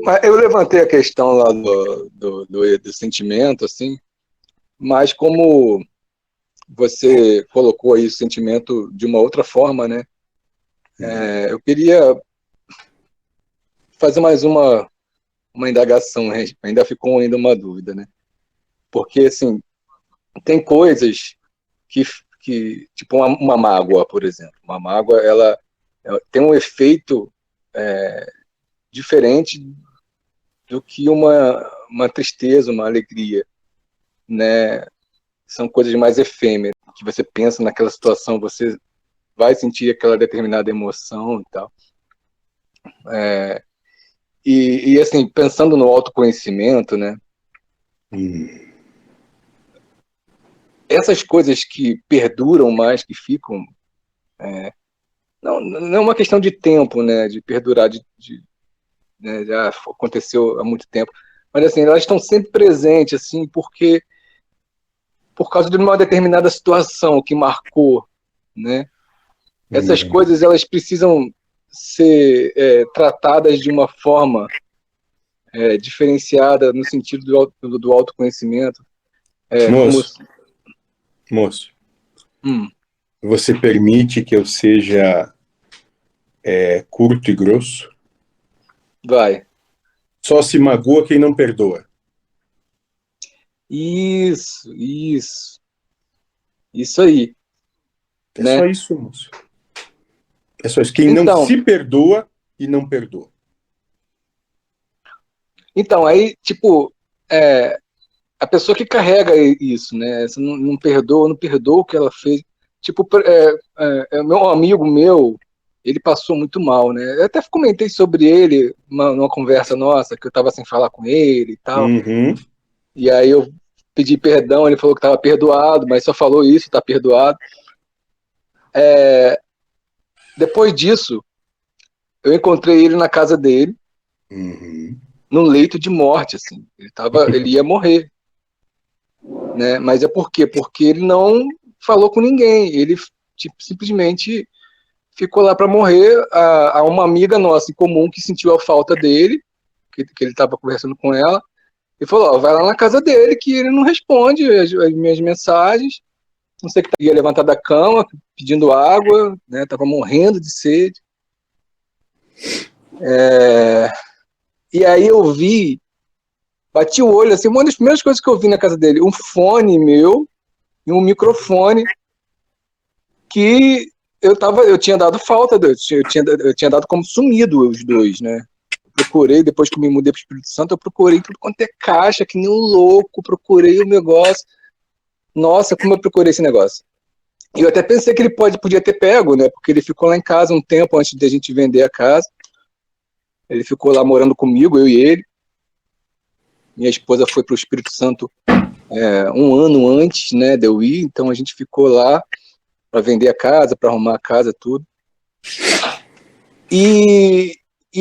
Mas eu levantei a questão lá do sentimento, assim, mas como você colocou aí o sentimento de uma outra forma, né? Eu queria fazer mais uma indagação, né? Ainda ficou ainda uma dúvida, né? Porque, assim, tem coisas que, tipo uma mágoa, por exemplo. Uma mágoa, ela tem um efeito diferente do que uma tristeza, uma alegria, né? São coisas mais efêmeras, que você pensa naquela situação, você vai sentir aquela determinada emoção e tal. E assim, pensando no autoconhecimento, né? Essas coisas que perduram mais, que ficam, não é uma questão de tempo, né? De perdurar, né, já aconteceu há muito tempo, mas assim, elas estão sempre presentes, assim, porque por causa de uma determinada situação que marcou, né? Essas coisas, elas precisam ser tratadas de uma forma diferenciada no sentido do autoconhecimento, como... Moço, você permite que eu seja curto e grosso? Vai. Só se magoa quem não perdoa. Isso aí, É né? só isso, moço. É só isso. Quem não Então, se perdoa e não perdoa. aí, tipo, a pessoa que carrega isso, né? Você não perdoa o que ela fez. Tipo, meu amigo meu, ele passou muito mal, né? Eu até comentei sobre ele numa conversa nossa, que eu tava sem falar com ele e tal. E aí eu pedi perdão, ele falou que tava perdoado, mas só falou isso, tá perdoado. Depois disso, eu encontrei ele na casa dele, num leito de morte, assim. Ele ia morrer, né? Mas é por quê? Porque ele não falou com ninguém. Ele tipo, simplesmente ficou lá para morrer. A uma amiga nossa em comum que sentiu a falta dele, que ele estava conversando com ela, e falou: ó, vai lá na casa dele que ele não responde as minhas mensagens. Não sei que ia levantar da cama pedindo água, né? Tava morrendo de sede. E aí eu bati o olho, assim, uma das primeiras coisas que eu vi na casa dele, um fone meu e um microfone que eu tinha dado falta, eu tinha dado como sumido os dois, né? Eu procurei, depois que me mudei para o Espírito Santo, eu procurei tudo quanto é caixa, que nem um louco, procurei o negócio. Nossa, como eu procurei esse negócio. E eu até pensei que ele podia ter pego, né? Porque ele ficou lá em casa um tempo antes de a gente vender a casa. Ele ficou lá morando comigo, eu e ele. Minha esposa foi para o Espírito Santo um ano antes, né, de eu ir, então a gente ficou lá para vender a casa, para arrumar a casa, tudo. E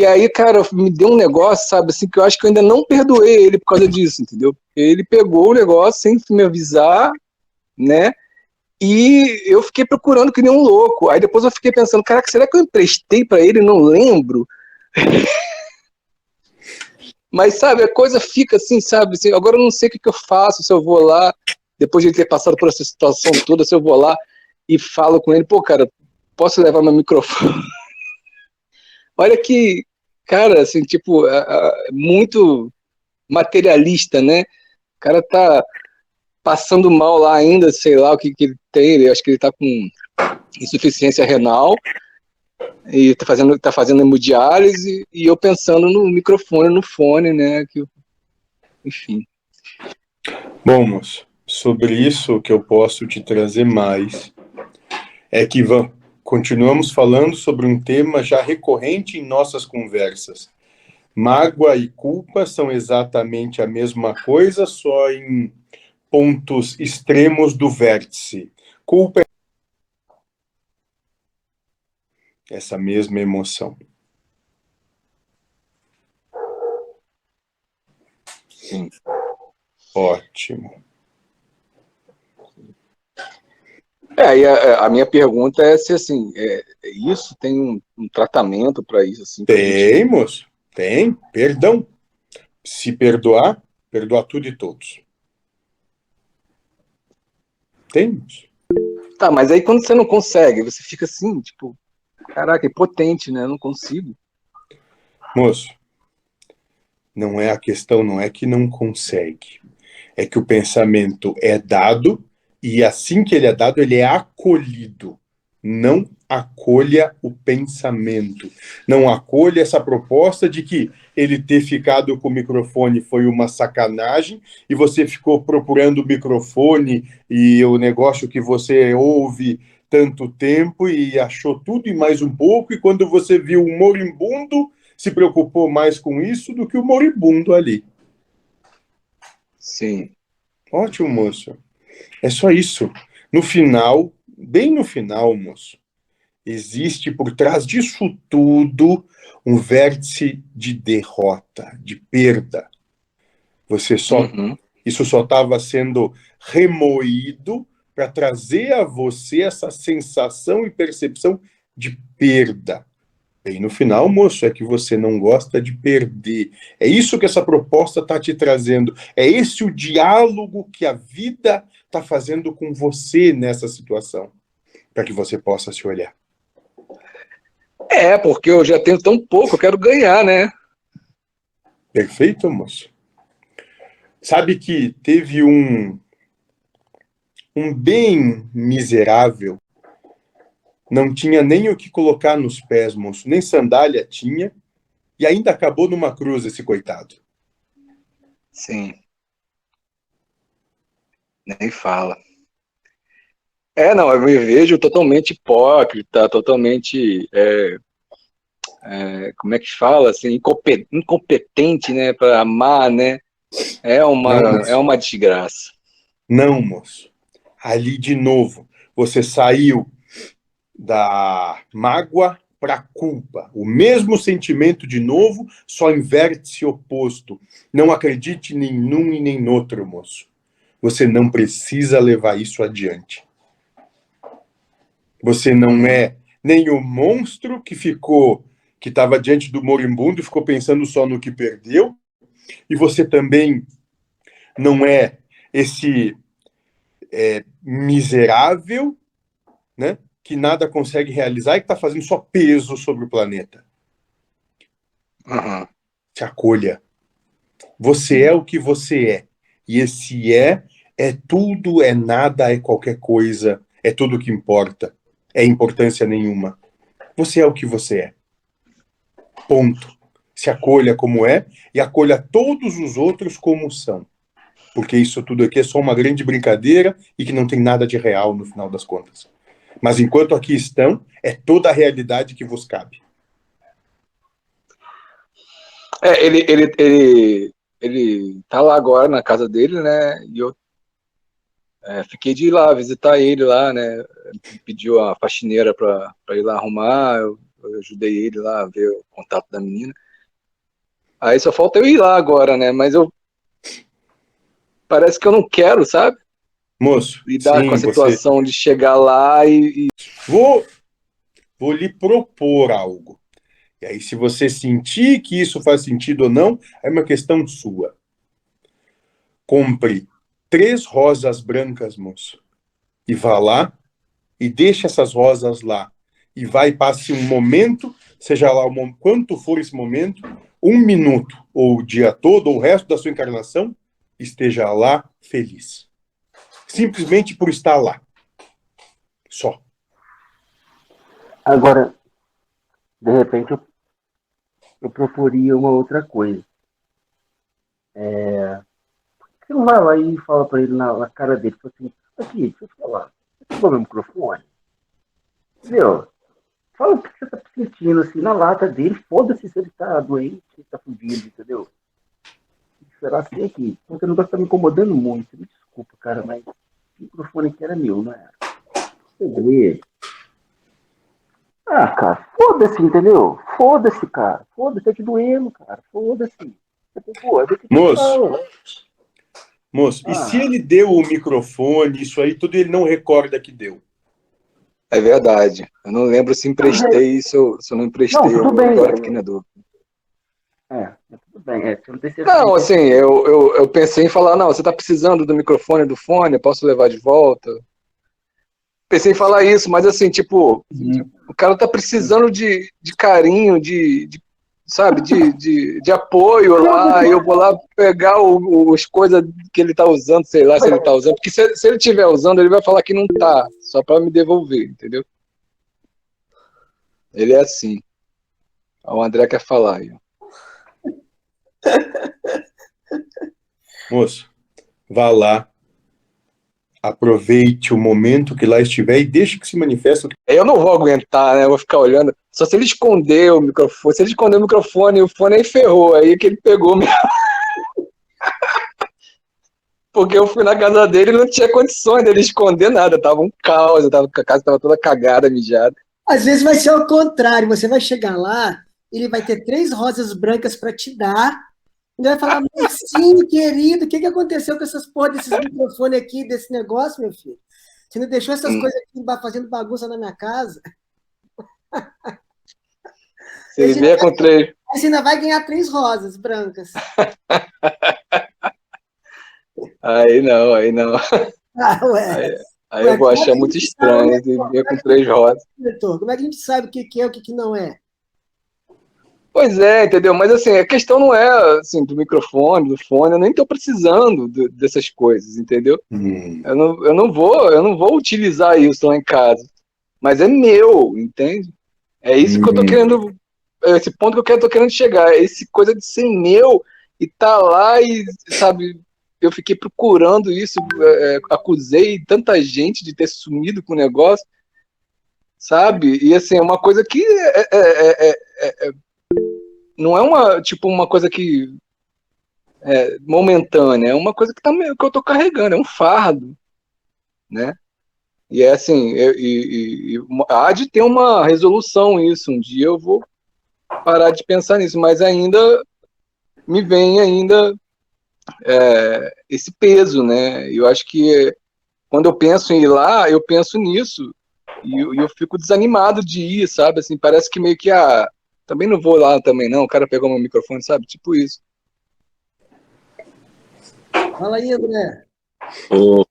aí, cara, me deu um negócio, sabe, assim, que eu acho que eu ainda não perdoei ele por causa disso, entendeu? Ele pegou o negócio sem me avisar, né? E eu fiquei procurando que nem um louco. Aí depois eu fiquei pensando, caraca, será que eu emprestei para ele? Não lembro. Mas, sabe, a coisa fica assim, sabe? Assim, agora eu não sei o que eu faço, se eu vou lá, depois de ele ter passado por essa situação toda, se eu vou lá e falo com ele, pô, cara, posso levar meu microfone? Olha que, cara, assim, tipo, muito materialista, né? O cara tá passando mal lá ainda, sei lá o que ele tem, acho que ele tá com insuficiência renal e tá fazendo hemodiálise e eu pensando no microfone, no fone, né? Enfim. Bom, moço, sobre isso o que eu posso te trazer mais é que continuamos falando sobre um tema já recorrente em nossas conversas. Mágoa e culpa são exatamente a mesma coisa, só em pontos extremos do vértice. Culpa é essa mesma emoção. Sim. Ótimo. E a minha pergunta é se, assim, isso tem um tratamento para isso, assim, pra gente... Tem, moço. Tem, perdão. Se perdoar, perdoar tudo e todos. Tem, moço. Tá, mas aí quando você não consegue, você fica assim, tipo, caraca, impotente, né? Eu não consigo. Moço, não é a questão, não é que não consegue. É que o pensamento é dado e assim que ele é dado, ele é acolhido. Não acolha o pensamento. Não acolha essa proposta de que ele ter ficado com o microfone foi uma sacanagem e você ficou procurando o microfone e o negócio que você ouve tanto tempo e achou tudo e mais um pouco, e quando você viu um moribundo, se preocupou mais com isso do que o moribundo ali. Sim. Ótimo, moço. É só isso. No final, bem no final, moço, existe por trás disso tudo um vértice de derrota, de perda. Você só, Uhum. isso só estava sendo remoído para trazer a você essa sensação e percepção de perda. E no final, moço, é que você não gosta de perder. É isso que essa proposta está te trazendo. É esse o diálogo que a vida está fazendo com você nessa situação, para que você possa se olhar. É, porque eu já tenho tão pouco, eu quero ganhar, né? Perfeito, moço? Sabe que teve um bem miserável, não tinha nem o que colocar nos pés, moço, nem sandália tinha, e ainda acabou numa cruz esse coitado. Sim, nem fala. É, não, eu me vejo totalmente hipócrita, totalmente, como é que fala, assim, incompetente, né, para amar, né? Não, É moço. uma desgraça. Não, moço. Ali de novo, você saiu da mágoa para a culpa. O mesmo sentimento de novo, só em vértice oposto. Não acredite nem num e nem no outro, moço. Você não precisa levar isso adiante. Você não é nem o monstro que estava diante do moribundo e ficou pensando só no que perdeu, e você também não é esse miserável, né, que nada consegue realizar e que está fazendo só peso sobre o planeta. Uhum. Se acolha. Você é o que você é. E esse é tudo, é nada, é qualquer coisa, é tudo que importa. É importância nenhuma. Você é o que você é. Ponto. Se acolha como é e acolha todos os outros como são. Porque isso tudo aqui é só uma grande brincadeira e que não tem nada de real no final das contas. Mas enquanto aqui estão, é toda a realidade que vos cabe. Ele tá lá agora na casa dele, né? E eu fiquei de ir lá visitar ele lá, né? Ele pediu a faxineira para ir lá arrumar, eu ajudei ele lá a ver o contato da menina. Aí só falta eu ir lá agora, né? Mas eu parece que eu não quero, sabe? Moço, Lidar com a sim, você. situação de chegar lá e Vou, vou lhe propor algo. E aí, se você sentir que isso faz sentido ou não, é uma questão sua. Compre 3 rosas brancas, moço, e vá lá e deixe essas rosas lá. E vai e passe um momento, seja lá quanto for esse momento, 1 minuto, ou o dia todo, ou o resto da sua encarnação, esteja lá feliz. Simplesmente por estar lá. Só. Agora, de repente, eu proporia uma outra coisa. Você não vai lá e fala pra ele na cara dele, fala assim, aqui, deixa eu te falar, você pegou meu microfone? Entendeu? Fala o que você tá sentindo, assim, na lata dele, foda-se se ele tá doente, se ele tá fugindo, entendeu? Será assim aqui? Porque o negócio tá me incomodando muito, me desculpa, cara, mas o microfone aqui era meu, não era? Peguei ele. Ah, cara, foda-se, entendeu? Foda-se, cara. Foda-se, tá te doendo, cara. Foda-se. Pô, é daqui que Moço, fala. moço, e se Ah, ele deu o microfone, isso aí, tudo ele não recorda que deu? é verdade. Eu não lembro se emprestei, se eu não não, emprestei, tudo eu bem. agora fiquei na dúvida. Mas tudo bem. Você não tem Não, certeza. assim, eu pensei em falar, não, você tá precisando do microfone do fone, eu posso levar de volta? Pensei em falar isso, mas assim, tipo, o cara tá precisando de carinho, sabe, de apoio lá, e eu vou lá pegar as coisas que ele tá usando, sei lá se ele tá usando, porque se ele estiver usando, ele vai falar que não tá, só pra me devolver, entendeu? Ele é assim. O André quer falar aí. Moço, vá lá, aproveite o momento que lá estiver e deixe que se manifeste. Eu não vou aguentar, né? Eu vou ficar olhando. Só se ele esconder o microfone. Se ele esconder o fone aí ferrou. Aí que ele pegou mesmo. Porque eu fui na casa dele e não tinha condições dele esconder nada. Tava um caos, a casa tava toda cagada, mijada. Às vezes vai ser ao contrário, você vai chegar lá, ele vai ter 3 rosas brancas para te dar, e vai falar, Marcinho, querido, o que aconteceu com essas porra desses microfones aqui, desse negócio, meu filho? Você não deixou essas coisas aqui fazendo bagunça na minha casa? Se ele vier com três. Aí você ainda vai ganhar 3 rosas brancas. Aí não, aí não. Ah, ué. Aí eu vou achar muito estranho. Ele vier com 3 rosas. Como é que a gente sabe o que é e o que não é? Pois é, entendeu? Mas assim, a questão não é assim, do microfone, do fone, eu nem tô precisando dessas coisas, entendeu? Eu não vou utilizar isso lá em casa. Mas é meu, entende? É isso que eu tô querendo. Esse ponto que eu tô querendo chegar. Esse coisa de ser meu e tá lá e, sabe, eu fiquei procurando isso, acusei tanta gente de ter sumido com o negócio, sabe? E assim, é uma coisa que não é uma, tipo, uma coisa que momentânea, é uma coisa que, que eu tô carregando, é um fardo, né? E é assim, há de ter uma resolução isso. Um dia eu vou parar de pensar nisso, mas ainda me vem ainda esse peso, né? Eu acho que quando eu penso em ir lá, eu penso nisso e eu fico desanimado de ir, sabe? Assim, parece que meio que também não vou lá também não. O cara pegou meu microfone, sabe? Tipo isso. Fala aí, André. Ô,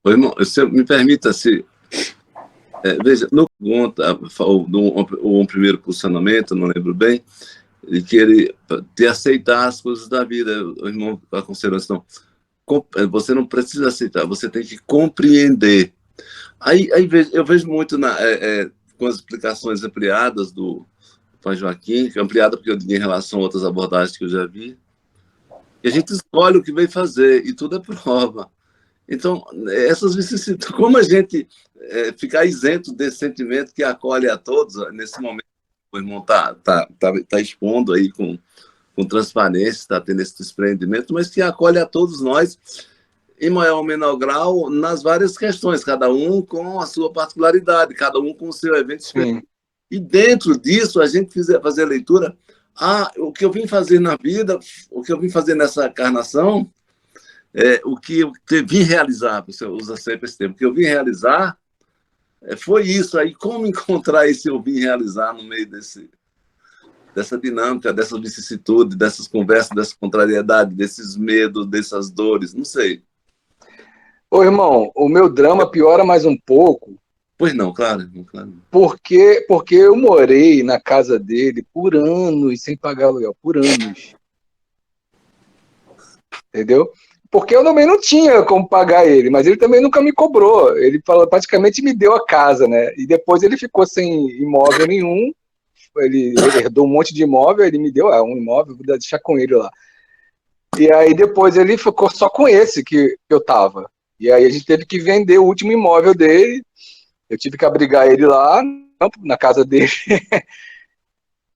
irmão, você me permita se. Veja, no conta, um primeiro posicionamento, não lembro bem, de que ele de aceitar as coisas da vida. O irmão aconselhou assim, não, você não precisa aceitar, você tem que compreender. Aí eu vejo muito com as explicações ampliadas do Pai Joaquim, que é ampliada porque eu digo em relação a outras abordagens que eu já vi, e a gente escolhe o que vem fazer, e tudo é prova. Então, essas vicissitudes, como a gente ficar isento desse sentimento que acolhe a todos, nesse momento, o irmão tá expondo aí com transparência, está tendo esse desprendimento, mas que acolhe a todos nós, em maior ou menor grau, nas várias questões, cada um com a sua particularidade, cada um com o seu evento específico. E dentro disso, a gente fazer a leitura, o que eu vim fazer na vida, o que eu vim fazer nessa encarnação, o que eu vim realizar, você usa sempre esse termo, o que eu vim realizar foi isso. Aí, como encontrar esse eu vim realizar no meio dessa dinâmica, dessa vicissitude, dessas conversas, dessa contrariedade, desses medos, dessas dores, não sei. Ô, irmão, o meu drama piora mais um pouco. Pois não, claro. Porque eu morei na casa dele por anos sem pagar aluguel, por anos. Entendeu? Porque eu também não tinha como pagar ele, mas ele também nunca me cobrou. Ele praticamente me deu a casa, né? E depois ele ficou sem imóvel nenhum. Ele herdou um monte de imóvel, ele me deu um imóvel, vou deixar com ele lá. E aí depois ele ficou só com esse que eu tava. E aí a gente teve que vender o último imóvel dele. Eu tive que abrigar ele lá na casa dele.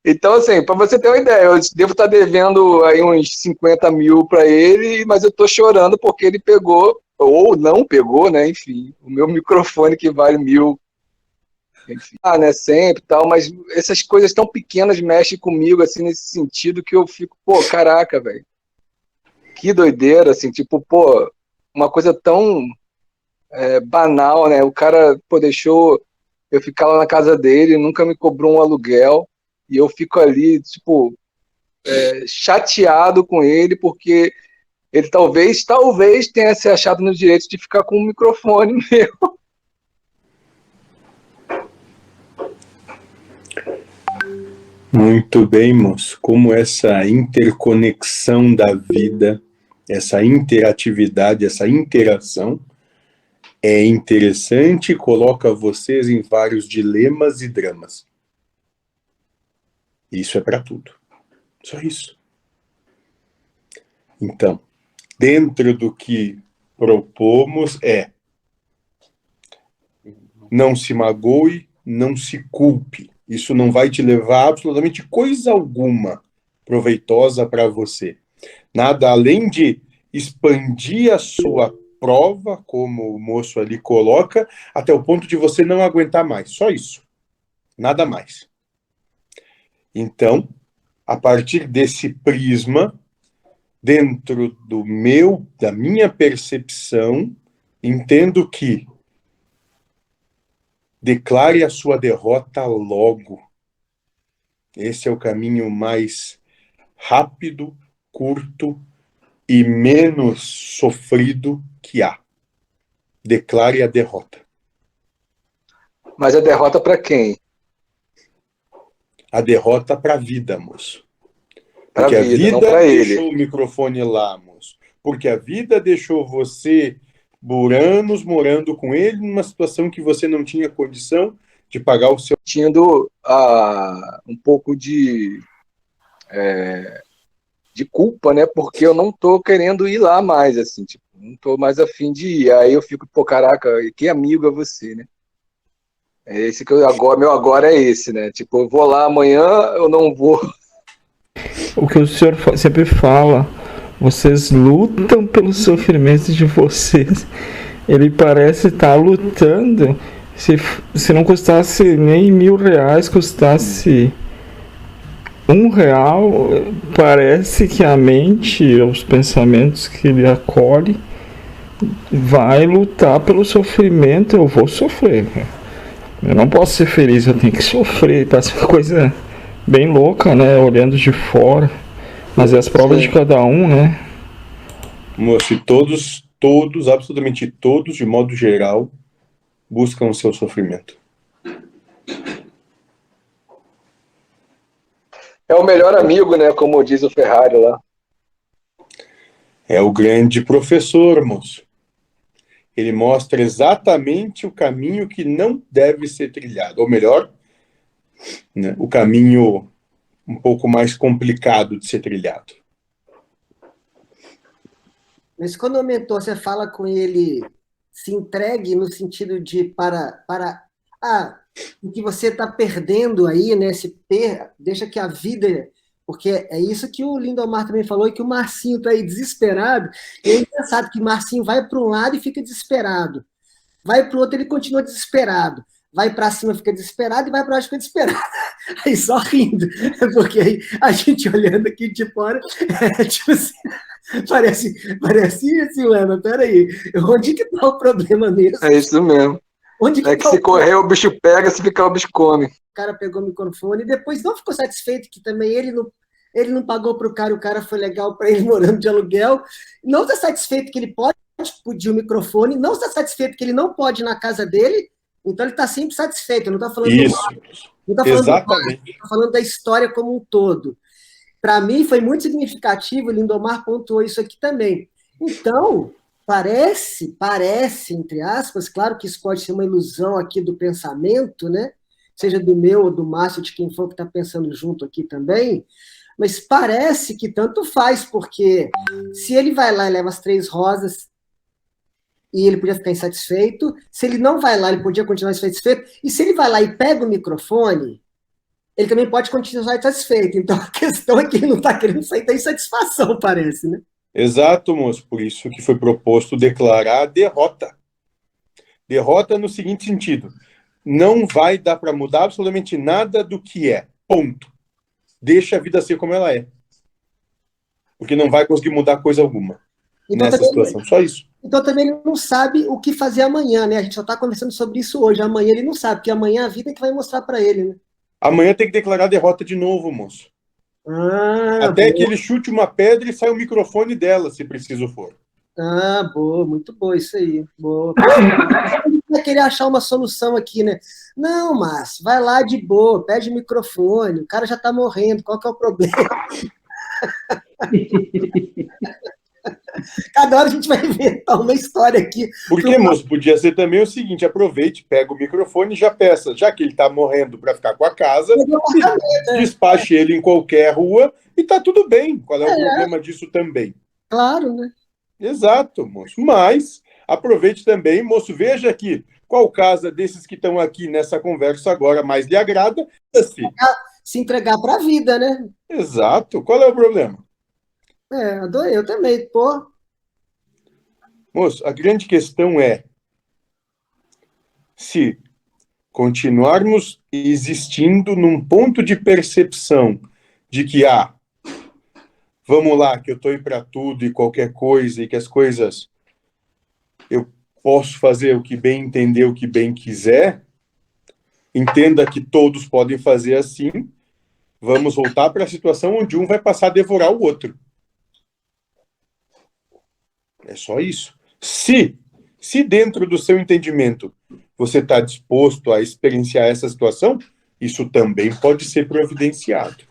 Então, assim, para você ter uma ideia, eu devo estar devendo aí uns 50 mil para ele, mas eu estou chorando porque ele pegou, ou não pegou, né? Enfim, o meu microfone que vale 1.000. Enfim, né? Sempre tal, mas essas coisas tão pequenas mexem comigo, assim, nesse sentido que eu fico, pô, caraca, velho. Que doideira, assim, tipo, pô, uma coisa tão banal, né? O cara, pô, deixou eu ficar lá na casa dele, nunca me cobrou um aluguel. E eu fico ali, tipo, chateado com ele, porque ele talvez tenha se achado no direito de ficar com o microfone meu. Muito bem, moço. Como essa interconexão da vida, essa interatividade, essa interação é interessante e coloca vocês em vários dilemas e dramas. Isso é para tudo. Só isso. Então, dentro do que propomos não se magoe, não se culpe. Isso não vai te levar a absolutamente coisa alguma proveitosa para você. Nada além de expandir a sua prova, como o moço ali coloca, até o ponto de você não aguentar mais. Só isso. Nada mais. Então, a partir desse prisma, dentro da minha percepção, entendo que declare a sua derrota logo. Esse é o caminho mais rápido, curto e menos sofrido que há. Declare a derrota. Mas a derrota para quem? A derrota para a vida, moço. Para Porque a vida, não a vida para deixou ele. o microfone lá, moço. Porque a vida deixou você por anos morando com ele numa situação que você não tinha condição de pagar o seu... Tendo um pouco de culpa, né? Porque eu não tô querendo ir lá mais, assim, tipo, não tô mais afim de ir. Aí eu fico, pô, caraca, que amigo é você, né? É esse que meu agora é esse, né? Tipo, eu vou lá amanhã, eu não vou. O que o senhor sempre fala, vocês lutam pelos sofrimentos de vocês. Ele parece estar lutando. Se não custasse nem R$1.000, custasse R$1, parece que a mente, os pensamentos que ele acolhe, vai lutar pelo sofrimento. Eu vou sofrer. Eu não posso ser feliz, eu tenho que sofrer. Parece uma coisa bem louca, né? Olhando de fora. Mas é as provas de cada um, né? Moço, todos, absolutamente todos, de modo geral, buscam o seu sofrimento. É o melhor amigo, né? Como diz o Ferrari lá. É o grande professor, moço. Ele mostra exatamente o caminho que não deve ser trilhado. Ou melhor, né, o caminho um pouco mais complicado de ser trilhado. Mas quando o mentor, você fala com ele, se entregue no sentido de o que você está perdendo aí, né? Deixa que a vida... Porque é isso que o Lindomar também falou, e que o Marcinho está aí desesperado. E é engraçado que o Marcinho vai para um lado e fica desesperado. Vai para o outro, ele continua desesperado. Vai para cima, fica desesperado, e vai para baixo, fica desesperado. Aí só rindo. Porque aí a gente olhando aqui de fora, tipo assim, parece assim, Lana, peraí, onde que está o problema mesmo? É isso mesmo. É que se correr o bicho pega, se ficar o bicho come. O cara pegou o microfone e depois não ficou satisfeito que também ele não pagou para o cara foi legal para ele morando de aluguel, não está satisfeito que ele pode pedir o microfone, não está satisfeito que ele não pode ir na casa dele, então ele está sempre satisfeito, não está falando isso, não está falando está falando da história como um todo. Para mim foi muito significativo, o Lindomar pontuou isso aqui também. Então, parece, entre aspas, claro que isso pode ser uma ilusão aqui do pensamento, né? Seja do meu ou do Márcio, de quem for que está pensando junto aqui também, mas parece que tanto faz, porque se ele vai lá e leva as 3 rosas e ele podia ficar insatisfeito, se ele não vai lá, ele podia continuar insatisfeito, e se ele vai lá e pega o microfone, ele também pode continuar insatisfeito. Então a questão é que ele não está querendo sair da insatisfação, parece, né? Exato, moço, por isso que foi proposto declarar a derrota. Derrota no seguinte sentido: não vai dar para mudar absolutamente nada do que é. Ponto. Deixa a vida ser como ela é. Porque não vai conseguir mudar coisa alguma então, nessa situação. Só isso. Então também ele não sabe o que fazer amanhã, né? A gente só está conversando sobre isso hoje. Amanhã ele não sabe, porque amanhã a vida é que vai mostrar para ele, né? Amanhã tem que declarar a derrota de novo, moço. Até boa. que ele chute uma pedra e saia o microfone dela, se preciso for. Boa, muito boa isso aí. Boa. Vai querer achar uma solução aqui, né? Não, Márcio, vai lá de boa, pede microfone, o cara já tá morrendo, qual que é o problema? Cada hora a gente vai inventar uma história aqui. Porque, moço, podia ser também o seguinte, aproveite, pega o microfone e já peça, já que ele tá morrendo para ficar com a casa, despache ele em qualquer rua e tá tudo bem. Qual é o problema disso também? Claro, né? Exato, moço. Mas aproveite também, moço, veja aqui qual casa desses que estão aqui nessa conversa agora mais lhe agrada. Assim. Se entregar para a vida, né? Exato. Qual é o problema? Adorei, eu também, pô. Moço, a grande questão é se continuarmos existindo num ponto de percepção de que, vamos lá, que eu estou aí para tudo e qualquer coisa, e que as coisas eu posso fazer o que bem entender, o que bem quiser, entenda que todos podem fazer assim, vamos voltar para a situação onde um vai passar a devorar o outro. É só isso. Se dentro do seu entendimento você está disposto a experienciar essa situação, isso também pode ser providenciado.